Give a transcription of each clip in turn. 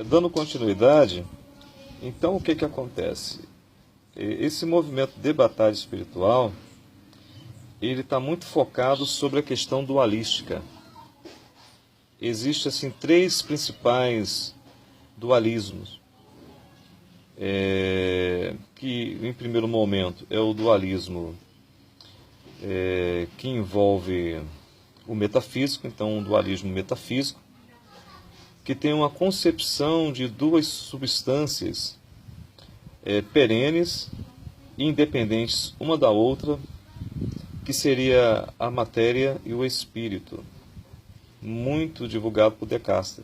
Dando continuidade, então o que acontece? Esse movimento de batalha espiritual, ele está muito focado sobre a questão dualística. Existem assim três principais dualismos, que em primeiro momento é o dualismo que envolve o metafísico, então um dualismo metafísico, que tem uma concepção de duas substâncias perenes e independentes uma da outra, que seria a matéria e o espírito, muito divulgado por Descartes.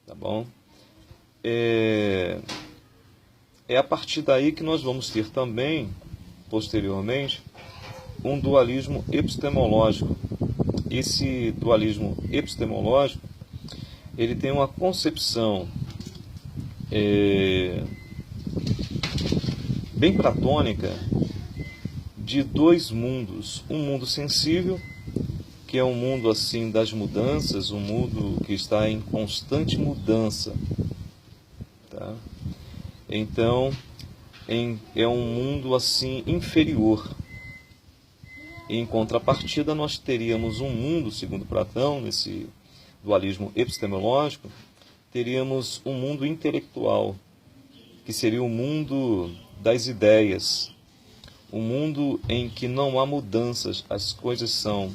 Tá bom? É a partir daí que nós vamos ter também, posteriormente, um dualismo epistemológico. Esse dualismo epistemológico, ele tem uma concepção bem platônica de dois mundos. Um mundo sensível, que é um mundo assim das mudanças, um mundo que está em constante mudança. Tá? Então, é um mundo assim inferior. Em contrapartida, nós teríamos um mundo, segundo Platão, nesse dualismo epistemológico, teríamos um mundo intelectual, que seria o mundo das ideias, um mundo em que não há mudanças, as coisas são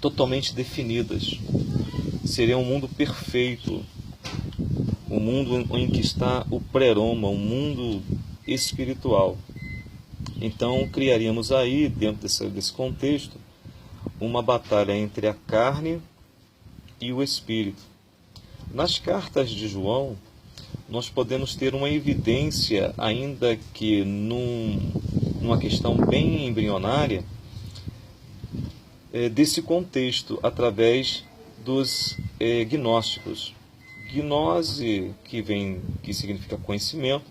totalmente definidas. Seria um mundo perfeito, um mundo em que está o preroma, um mundo espiritual. Então, criaríamos aí, dentro desse contexto, uma batalha entre a carne e o espírito. Nas cartas de João, nós podemos ter uma evidência, ainda que numa questão bem embrionária, desse contexto, através dos gnósticos. Gnose, que significa conhecimento,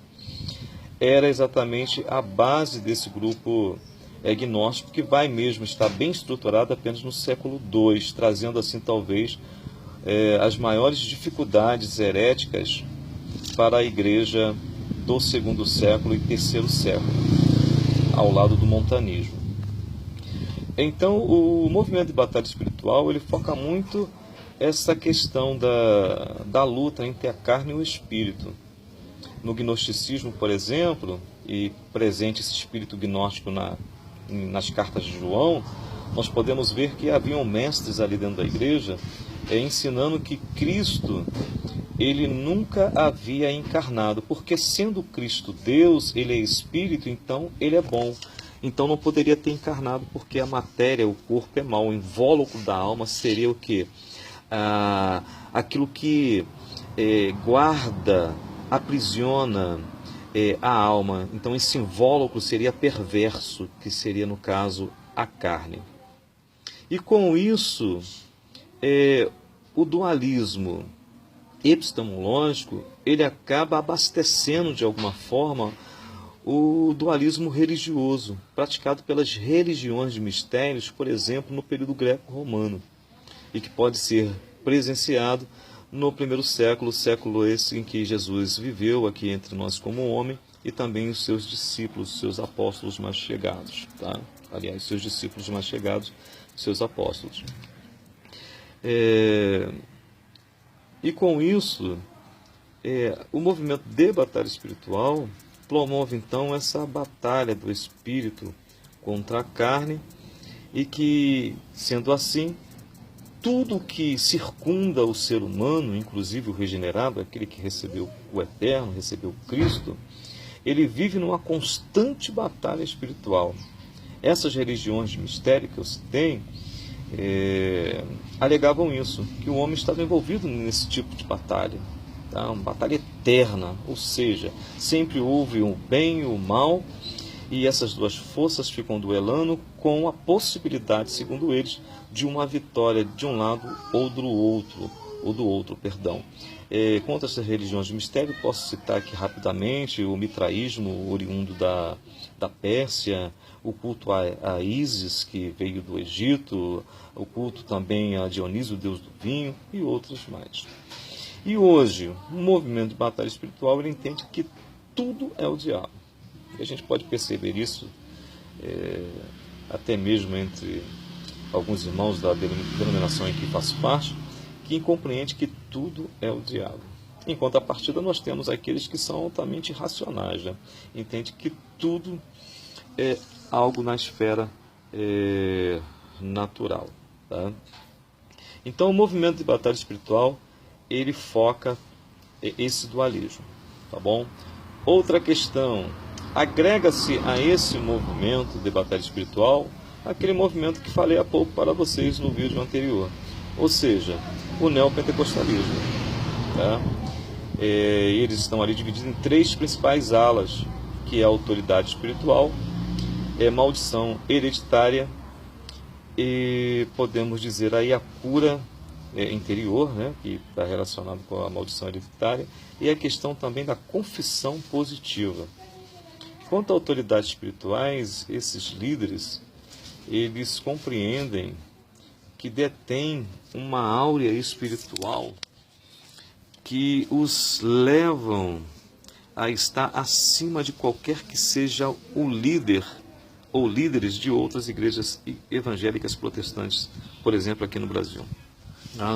era exatamente a base desse grupo gnóstico, que vai mesmo estar bem estruturado apenas no século II, trazendo assim talvez as maiores dificuldades heréticas para a igreja do segundo século e terceiro século, ao lado do montanismo. Então, o movimento de batalha espiritual, ele foca muito essa questão da luta entre a carne e o espírito. No gnosticismo, por exemplo, e presente esse espírito gnóstico nas cartas de João, nós podemos ver que haviam mestres ali dentro da igreja ensinando que Cristo, ele nunca havia encarnado, porque sendo Cristo Deus, ele é espírito, então ele é bom. Então não poderia ter encarnado, porque a matéria, o corpo é mau. O invólucro da alma seria o quê? Aquilo que guarda, aprisiona a alma. Então esse invólucro seria perverso, que seria, no caso, a carne. E com isso, o dualismo epistemológico, ele acaba abastecendo de alguma forma o dualismo religioso, praticado pelas religiões de mistérios, por exemplo, no período greco-romano, e que pode ser presenciado no primeiro século esse em que Jesus viveu aqui entre nós como homem, e também os seus discípulos, os seus apóstolos mais chegados. Tá? Aliás, seus discípulos mais chegados, seus apóstolos. E com isso, o movimento de batalha espiritual promove então essa batalha do espírito contra a carne, e que, sendo assim, tudo que circunda o ser humano, inclusive o regenerado, aquele que recebeu o eterno, recebeu Cristo, ele vive numa constante batalha espiritual. Essas religiões de mistério que eu citei alegavam isso, que o homem estava envolvido nesse tipo de batalha, tá? Uma batalha eterna, ou seja, sempre houve o bem e o mal, e essas duas forças ficam duelando com a possibilidade, segundo eles, de uma vitória de um lado ou do outro. ou do outro, perdão. Quanto às religiões de mistério, posso citar aqui rapidamente o mitraísmo, oriundo da Pérsia, o culto a Ísis, que veio do Egito, o culto também a Dionísio, o deus do vinho, e outros mais. E hoje, o movimento de batalha espiritual, ele entende que tudo é o diabo. E a gente pode perceber isso até mesmo entre alguns irmãos da denominação em que faço parte, que compreende que tudo é o diabo. Em contrapartida, nós temos aqueles que são altamente racionais, né? Entende que tudo é algo na esfera natural. Tá? Então, o movimento de batalha espiritual, ele foca esse dualismo. Tá bom? Outra questão, agrega-se a esse movimento de batalha espiritual aquele movimento que falei há pouco para vocês no vídeo anterior, ou seja, o neopentecostalismo. Tá? Eles estão ali divididos em 3 principais alas, que é a autoridade espiritual, maldição hereditária e, podemos dizer, aí a cura interior, né, que está relacionado com a maldição hereditária, e a questão também da confissão positiva. Quanto a autoridades espirituais, esses líderes, eles compreendem que detêm uma áurea espiritual que os levam a estar acima de qualquer que seja o líder ou líderes de outras igrejas evangélicas protestantes, por exemplo, aqui no Brasil.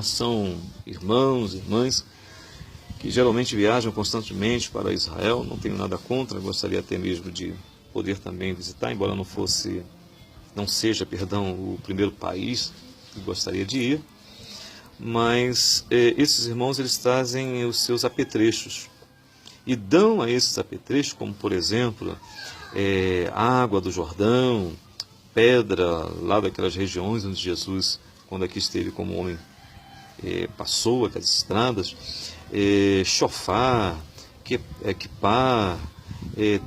São irmãos e irmãs que geralmente viajam constantemente para Israel, não tenho nada contra, gostaria até mesmo de poder também visitar, embora não seja o primeiro país que gostaria de ir, mas esses irmãos, eles trazem os seus apetrechos e dão a esses apetrechos, como por exemplo, água do Jordão, pedra lá daquelas regiões onde Jesus, quando aqui esteve como homem, passou aquelas estradas, shofar, kippah,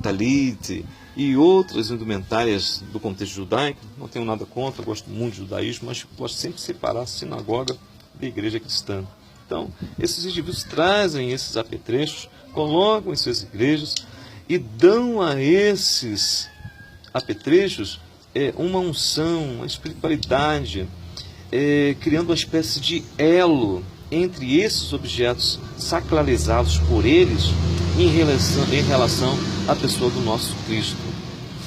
talit e outras indumentárias do contexto judaico. Não tenho nada contra, gosto muito de judaísmo, mas gosto sempre de separar a sinagoga da igreja cristã. Então, esses indivíduos trazem esses apetrechos, colocam em suas igrejas e dão a esses apetrechos uma unção, uma espiritualidade, criando uma espécie de elo entre esses objetos sacralizados por eles em relação à pessoa do nosso Cristo.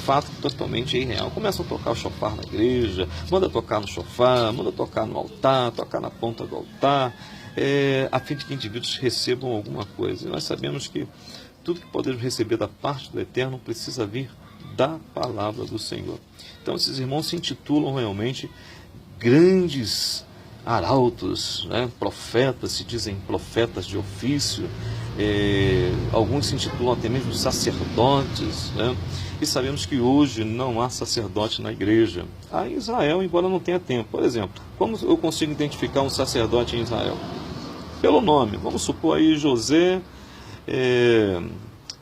Fato totalmente irreal. Começam a tocar o shofar na igreja, manda tocar no shofar, manda tocar no altar, tocar na ponta do altar, a fim de que indivíduos recebam alguma coisa. E nós sabemos que tudo que podemos receber da parte do Eterno precisa vir da palavra do Senhor. Então esses irmãos se intitulam realmente grandes arautos, né? Profetas, se dizem profetas de ofício, alguns se intitulam até mesmo sacerdotes, né? E sabemos que hoje não há sacerdote na igreja. Há em Israel, embora não tenha tempo. Por exemplo, como eu consigo identificar um sacerdote em Israel? Pelo nome. Vamos supor aí José,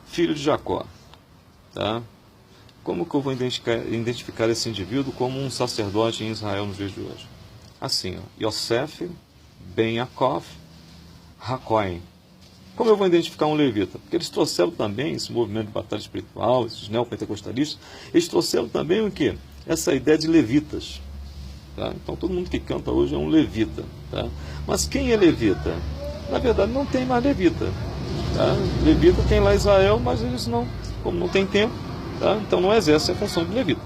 filho de Jacó. Tá? Como que eu vou identificar esse indivíduo como um sacerdote em Israel nos dias de hoje? Assim, Yosef ben Yaakov Hakohen. Como eu vou identificar um levita? Porque eles trouxeram também esse movimento de batalha espiritual, esses neopentecostalistas, eles trouxeram também o quê? Essa ideia de levitas. Tá? Então todo mundo que canta hoje é um levita. Tá? Mas quem é levita? Na verdade não tem mais levita. Tá? Levita tem lá Israel, mas eles não, como não tem tempo, tá? Então não exercem a função de levita.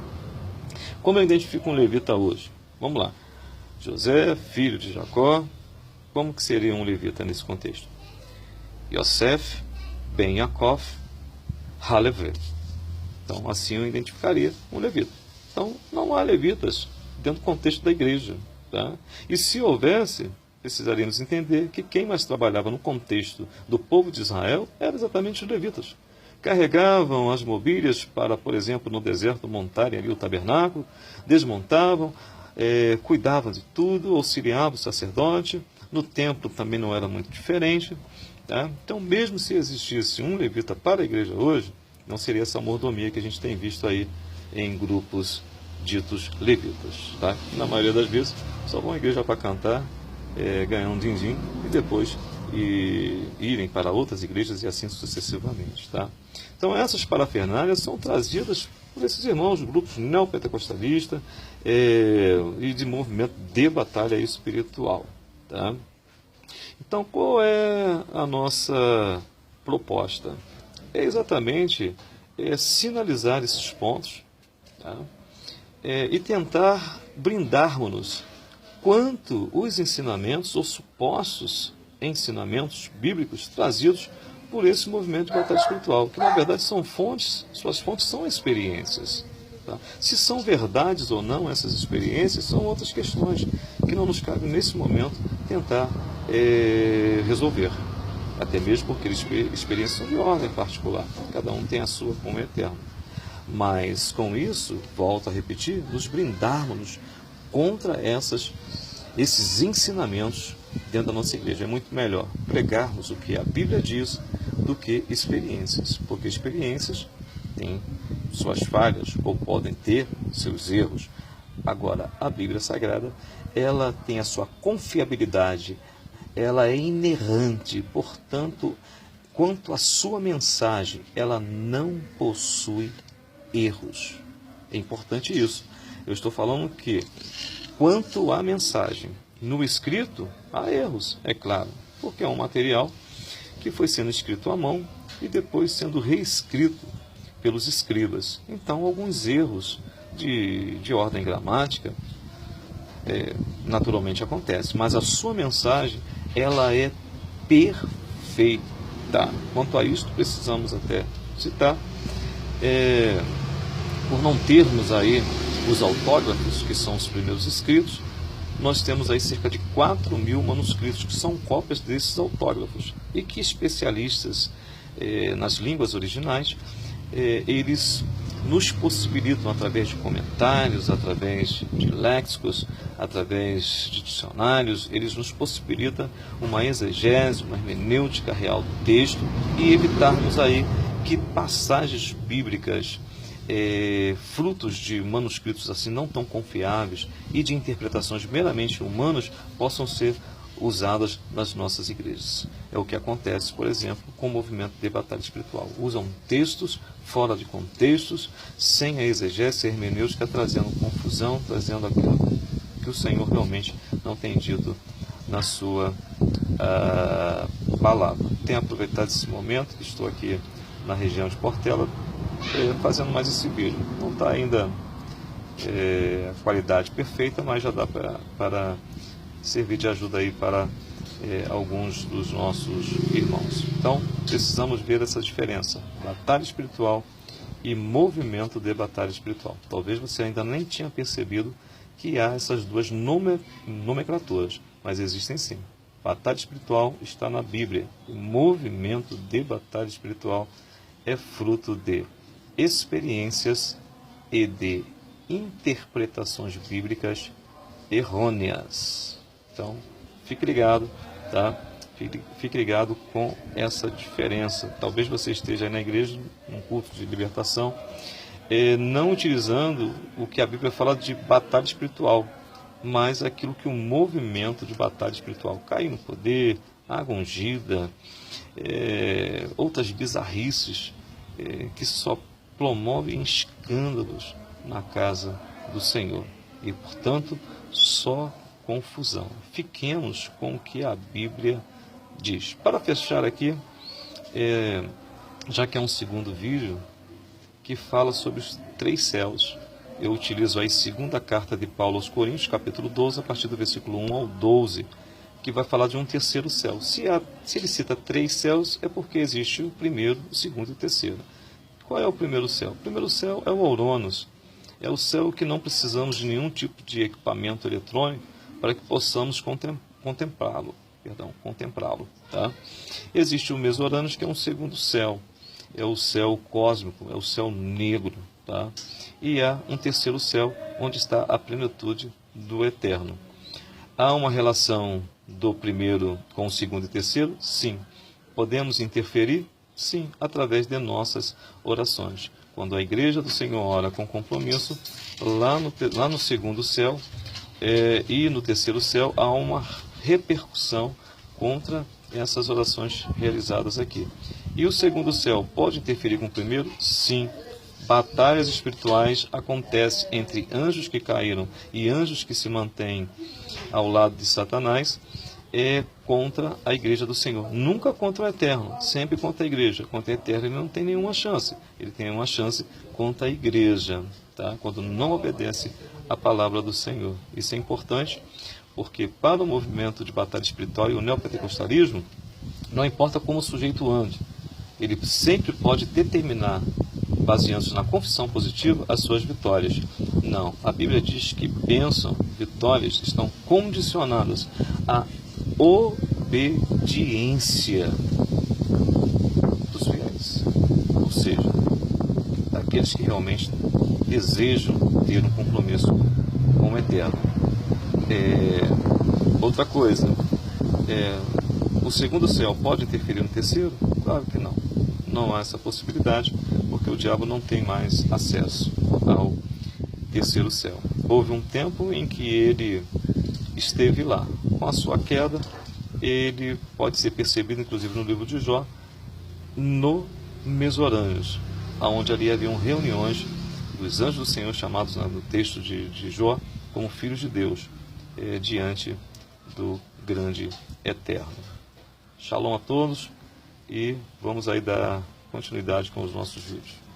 Como eu identifico um levita hoje? Vamos lá. José, filho de Jacó, como que seria um levita nesse contexto? Yosef ben Yaakov Halevé. Então assim eu identificaria um levita. Então não há levitas dentro do contexto da igreja. Tá? E se houvesse, precisaríamos entender que quem mais trabalhava no contexto do povo de Israel eram exatamente os levitas. Carregavam as mobílias para, por exemplo, no deserto montarem ali o tabernáculo, desmontavam, cuidavam de tudo, auxiliavam o sacerdote. No templo também não era muito diferente. Tá? Então, mesmo se existisse um levita para a igreja hoje, não seria essa mordomia que a gente tem visto aí em grupos ditos levitas. Tá? Na maioria das vezes, só vão à igreja para cantar, ganhar um din-din e depois irem para outras igrejas e assim sucessivamente. Tá? Então essas parafernálias são trazidas por esses irmãos, grupos neopentecostalistas e de movimento de batalha espiritual. Tá? Então qual é a nossa proposta? É exatamente sinalizar esses pontos, tá? E tentar brindarmos-nos quanto os ensinamentos ou supostos ensinamentos bíblicos trazidos por esse movimento de batalha espiritual, que na verdade são fontes, suas fontes são experiências. Tá? Se são verdades ou não essas experiências são outras questões que não nos cabe nesse momento tentar resolver. Até mesmo porque experiências são de ordem particular, cada um tem a sua como eterno. Mas com isso, volto a repetir, nos brindarmos contra esses ensinamentos dentro da nossa igreja. É muito melhor pregarmos o que a Bíblia diz do que experiências, porque experiências têm suas falhas ou podem ter seus erros. Agora, a Bíblia Sagrada, ela tem a sua confiabilidade, ela é inerrante, portanto, quanto à sua mensagem, ela não possui erros. É importante isso. Eu estou falando que, quanto à mensagem, no escrito, há erros, é claro, porque é um material que foi sendo escrito à mão e depois sendo reescrito pelos escribas. Então, alguns erros de ordem gramática naturalmente acontecem, mas a sua mensagem, ela é perfeita. Quanto a isso, precisamos até citar, por não termos aí os autógrafos, que são os primeiros escritos, nós temos aí cerca de 4.000 manuscritos que são cópias desses autógrafos e que especialistas nas línguas originais, eles nos possibilitam, através de comentários, através de léxicos, através de dicionários, eles nos possibilitam uma exegese, uma hermenêutica real do texto e evitarmos aí que passagens bíblicas, frutos de manuscritos assim não tão confiáveis e de interpretações meramente humanas possam ser usadas nas nossas igrejas. É o que acontece, por exemplo, com o movimento de batalha espiritual. Usam textos fora de contextos, sem a exegese hermenêutica, trazendo confusão, trazendo aquilo que o Senhor realmente não tem dito na sua palavra. Tenho aproveitado esse momento, que estou aqui na região de Portela, fazendo mais esse vídeo. Não está ainda a qualidade perfeita, mas já dá para servir de ajuda aí para alguns dos nossos irmãos. Então, precisamos ver essa diferença, batalha espiritual e movimento de batalha espiritual. Talvez você ainda nem tinha percebido que há essas duas nomenclaturas, mas existem sim. Batalha espiritual está na Bíblia, o movimento de batalha espiritual é fruto de experiências e de interpretações bíblicas errôneas. Então, fique ligado, tá? Fique ligado com essa diferença. Talvez você esteja aí na igreja, num culto de libertação, não utilizando o que a Bíblia fala de batalha espiritual, mas aquilo que o movimento de batalha espiritual, cair no poder, água ungida, outras bizarrices que só promovem escândalos na casa do Senhor. E, portanto, só confusão. Fiquemos com o que a Bíblia diz. Para fechar aqui, já que é um segundo vídeo que fala sobre os 3 céus, eu utilizo aí segunda carta de Paulo aos Coríntios, capítulo 12, a partir do versículo 1 ao 12, que vai falar de um terceiro céu. Se ele cita 3 céus, é porque existe o primeiro, o segundo e o terceiro. Qual é o primeiro céu? O primeiro céu é o Ouronos. É o céu que não precisamos de nenhum tipo de equipamento eletrônico para que possamos contemplá-lo. Tá? Existe o Mesoranos, que é um segundo céu. É o céu cósmico, é o céu negro. Tá? E há um terceiro céu, onde está a plenitude do eterno. Há uma relação do primeiro com o segundo e terceiro? Sim. Podemos interferir? Sim, através de nossas orações. Quando a igreja do Senhor ora com compromisso, lá no segundo céu e no terceiro céu há uma repercussão contra essas orações realizadas aqui. E o segundo céu pode interferir com o primeiro? Sim. Batalhas espirituais acontecem entre anjos que caíram e anjos que se mantêm ao lado de Satanás, contra a igreja do Senhor. Nunca contra o eterno, sempre contra a igreja. Contra o eterno ele não tem nenhuma chance. Ele tem uma chance contra a igreja, tá? Quando não obedece à palavra do Senhor. Isso é importante, porque para o movimento de batalha espiritual e o neopentecostalismo, não importa como o sujeito ande, ele sempre pode determinar, baseando-se na confissão positiva, as suas vitórias. Não, a Bíblia diz que bênção, vitórias estão condicionadas à obediência dos fiéis, ou seja, daqueles que realmente desejam ter um compromisso com o Eterno. Outra coisa, o segundo céu pode interferir no terceiro? Claro que não. Não há essa possibilidade, porque o diabo não tem mais acesso ao terceiro céu. Houve um tempo em que ele esteve lá. Com a sua queda, ele pode ser percebido, inclusive no livro de Jó, no Mesorânios, onde ali haviam reuniões dos anjos do Senhor, chamados no texto de Jó como filhos de Deus, diante do grande Eterno. Shalom a todos e vamos aí dar continuidade com os nossos vídeos.